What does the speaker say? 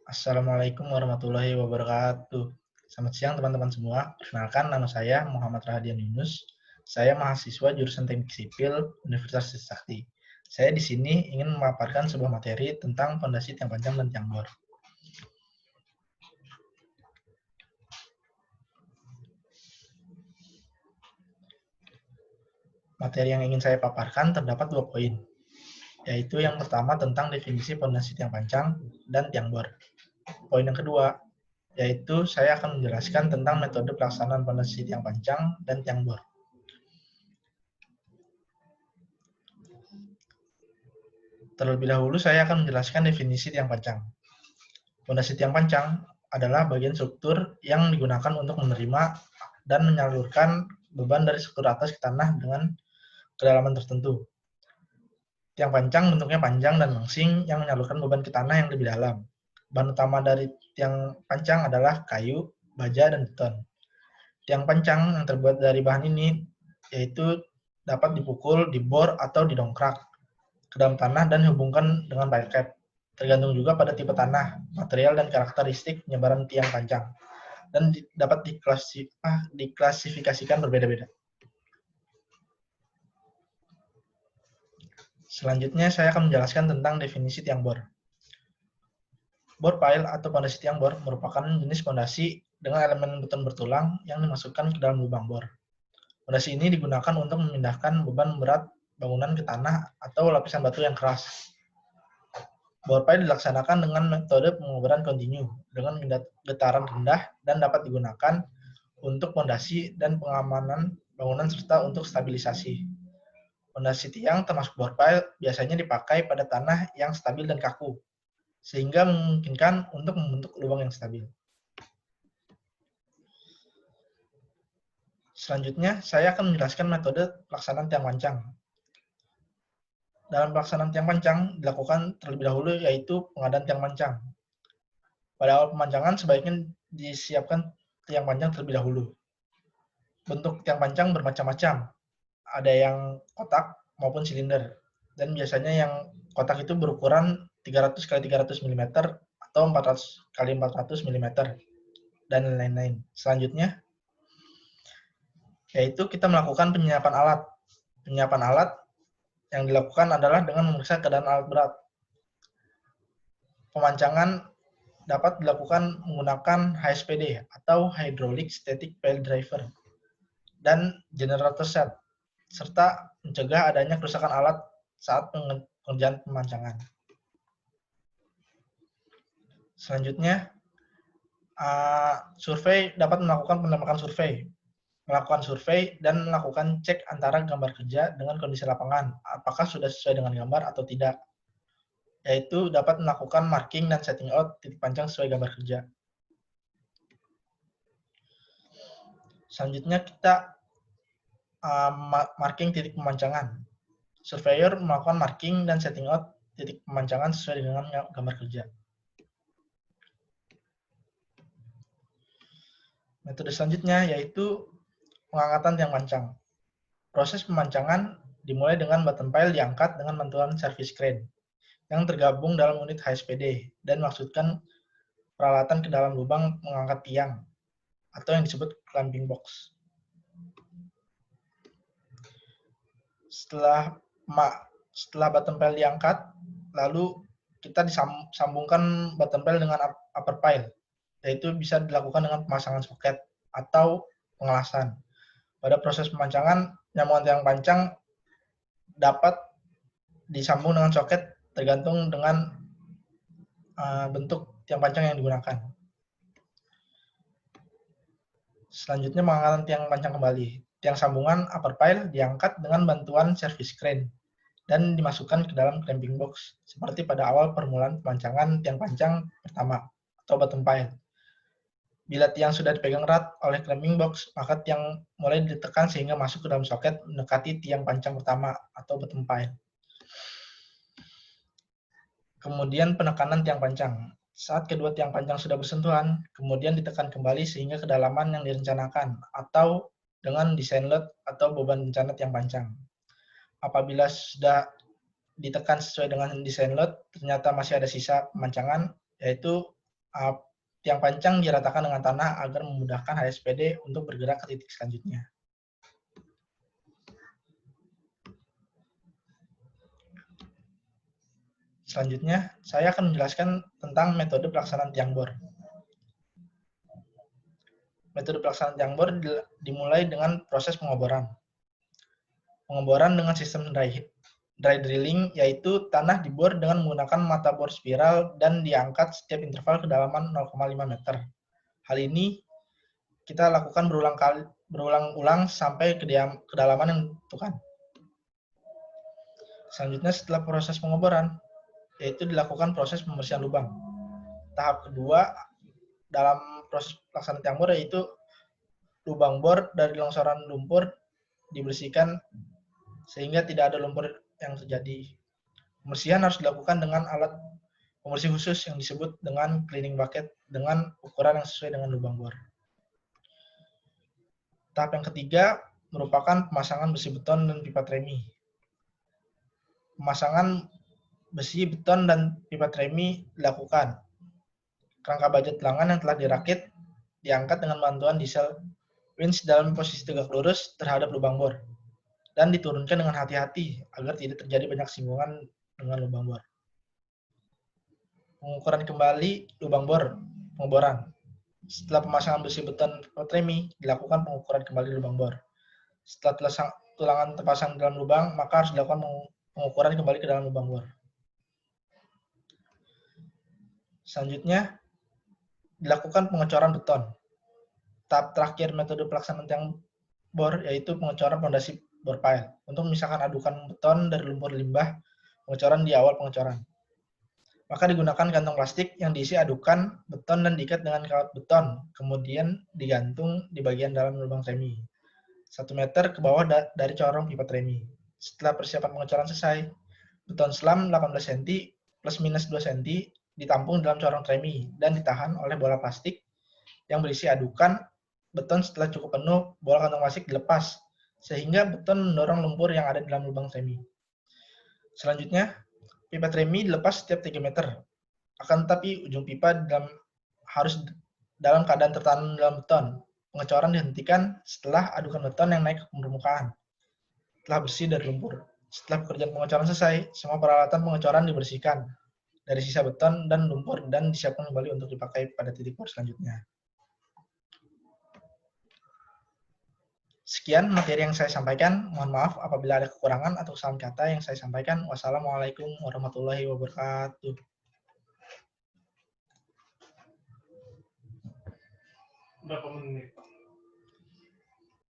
Assalamualaikum warahmatullahi wabarakatuh. Selamat siang teman-teman semua. Perkenalkan nama saya Muhammad Rahadian Yunus. Saya mahasiswa jurusan Teknik Sipil Universitas Trisakti. Saya di sini ingin memaparkan sebuah materi tentang fondasi tiang panjang dan tiang bor. Materi yang ingin saya paparkan terdapat 2 poin, yaitu yang pertama tentang definisi fondasi tiang panjang dan tiang bor. Poin yang kedua, yaitu saya akan menjelaskan tentang metode pelaksanaan fondasi tiang panjang dan tiang bor. Terlebih dahulu saya akan menjelaskan definisi tiang panjang. Fondasi tiang panjang adalah bagian struktur yang digunakan untuk menerima dan menyalurkan beban dari struktur atas ke tanah dengan kedalaman tertentu. Tiang panjang bentuknya panjang dan langsing yang menyalurkan beban ke tanah yang lebih dalam. Bahan utama dari tiang panjang adalah kayu, baja, dan beton. Tiang panjang yang terbuat dari bahan ini yaitu dapat dipukul, dibor, atau didongkrak ke dalam tanah dan dihubungkan dengan pipe cap. Tergantung juga pada tipe tanah, material, dan karakteristik penyebaran tiang panjang, dan dapat diklasifikasikan berbeda-beda. Selanjutnya, saya akan menjelaskan tentang definisi tiang bor. Bor pile atau fondasi tiang bor merupakan jenis fondasi dengan elemen beton bertulang yang dimasukkan ke dalam lubang bor. Fondasi ini digunakan untuk memindahkan beban berat bangunan ke tanah atau lapisan batu yang keras. Bor pile dilaksanakan dengan metode pengoboran kontinu dengan getaran rendah dan dapat digunakan untuk fondasi dan pengamanan bangunan serta untuk stabilisasi. Fondasi tiang termasuk bor pile biasanya dipakai pada tanah yang stabil dan kaku, sehingga memungkinkan untuk membentuk lubang yang stabil. Selanjutnya, saya akan menjelaskan metode pelaksanaan tiang panjang. Dalam pelaksanaan tiang panjang dilakukan terlebih dahulu yaitu pengadaan tiang panjang. Pada awal pemanjangan sebaiknya disiapkan tiang panjang terlebih dahulu. Bentuk tiang panjang bermacam-macam. Ada yang kotak maupun silinder. Dan biasanya yang kotak itu berukuran 300 x 300 mm atau 400 x 400 mm dan lain-lain. Selanjutnya yaitu kita melakukan penyiapan alat. Penyiapan alat yang dilakukan adalah dengan memeriksa keadaan alat berat. Pemancangan dapat dilakukan menggunakan HSPD atau Hydraulic Static Pile Driver dan generator set, serta mencegah adanya kerusakan alat saat pengerjaan pemancangan. Selanjutnya, survei dapat melakukan penembakan survei, melakukan survei dan melakukan cek antara gambar kerja dengan kondisi lapangan, apakah sudah sesuai dengan gambar atau tidak, yaitu dapat melakukan marking dan setting out titik panjang sesuai gambar kerja. Selanjutnya kita marking titik pemancangan. Surveyor melakukan marking dan setting out titik pemancangan sesuai dengan gambar kerja. Metode selanjutnya yaitu pengangkatan tiang panjang. Proses pemancangan dimulai dengan bottom pile diangkat dengan bantuan service crane yang tergabung dalam unit HSPD dan maksudkan peralatan ke dalam lubang mengangkat tiang atau yang disebut clamping box. Setelah bottom pile diangkat, lalu kita disambungkan bottom pile dengan upper pile, yaitu bisa dilakukan dengan pemasangan soket atau pengelasan. Pada proses pemancangan, nyambungan tiang panjang dapat disambung dengan soket tergantung dengan bentuk tiang panjang yang digunakan. Selanjutnya pengangkatan tiang panjang kembali. Tiang sambungan upper pile diangkat dengan bantuan service crane dan dimasukkan ke dalam clamping box seperti pada awal permulaan pemancangan tiang panjang pertama atau bottom pile. Bila tiang sudah dipegang erat oleh clamping box, maka tiang mulai ditekan sehingga masuk ke dalam soket mendekati tiang panjang pertama atau bottom pile. Kemudian penekanan tiang panjang. Saat kedua tiang panjang sudah bersentuhan, kemudian ditekan kembali sehingga kedalaman yang direncanakan atau dengan desain load atau beban rencana tiang panjang. Apabila sudah ditekan sesuai dengan desain load, ternyata masih ada sisa pemancangan, yaitu Tiang pancang diratakan dengan tanah agar memudahkan HSPD untuk bergerak ke titik selanjutnya. Selanjutnya, saya akan menjelaskan tentang metode pelaksanaan tiang bor. Metode pelaksanaan tiang bor dimulai dengan proses pengoboran. Pengeboran dengan sistem dry drilling, yaitu tanah dibor dengan menggunakan mata bor spiral dan diangkat setiap interval kedalaman 0,5 meter. Hal ini kita lakukan berulang-ulang sampai kedalaman yang ditentukan. Selanjutnya, setelah proses pengoboran, yaitu dilakukan proses pembersihan lubang. Tahap kedua dalam proses pelaksanaan tiang bor yaitu lubang bor dari longsoran lumpur dibersihkan sehingga tidak ada lumpur yang terjadi. Pembersihan harus dilakukan dengan alat pembersih khusus yang disebut dengan cleaning bucket dengan ukuran yang sesuai dengan lubang bor. Tahap yang ketiga merupakan pemasangan besi beton dan pipa tremi. Pemasangan besi beton dan pipa tremi dilakukan. Kerangka baja telangan yang telah dirakit diangkat dengan bantuan diesel winch dalam posisi tegak lurus terhadap lubang bor dan diturunkan dengan hati-hati agar tidak terjadi banyak singgungan dengan lubang bor. Pengukuran kembali lubang bor, pengeboran. Setelah pemasangan besi beton tremi, dilakukan pengukuran kembali lubang bor. Setelah tulangan terpasang dalam lubang, maka harus dilakukan pengukuran kembali ke dalam lubang bor. Selanjutnya, dilakukan pengecoran beton. Tahap terakhir metode pelaksanaan tiang bor yaitu pengecoran fondasi bor pile. Untuk memisahkan adukan beton dari lumpur limbah, pengecoran di awal pengecoran. Maka digunakan kantong plastik yang diisi adukan beton dan diikat dengan kawat beton, kemudian digantung di bagian dalam lubang tremi. 1 meter ke bawah dari corong pipa tremi. Setelah persiapan pengecoran selesai, beton selam 18 cm plus minus 2 cm ditampung dalam corong tremi dan ditahan oleh bola plastik yang berisi adukan beton. Setelah cukup penuh, bola kantong plastik dilepas sehingga beton mendorong lumpur yang ada di dalam lubang tremi. Selanjutnya, pipa tremi dilepas setiap 3 meter. Akan tetapi ujung pipa harus dalam keadaan tertanam dalam beton. Pengecoran dihentikan setelah adukan beton yang naik ke permukaan telah bersih dari lumpur. Setelah pekerjaan pengecoran selesai, semua peralatan pengecoran dibersihkan dari sisa beton dan lumpur dan disiapkan kembali untuk dipakai pada titik bor selanjutnya. Sekian materi yang saya sampaikan. Mohon maaf apabila ada kekurangan atau kesalahan kata yang saya sampaikan. Wassalamualaikum warahmatullahi wabarakatuh. Berapa menit?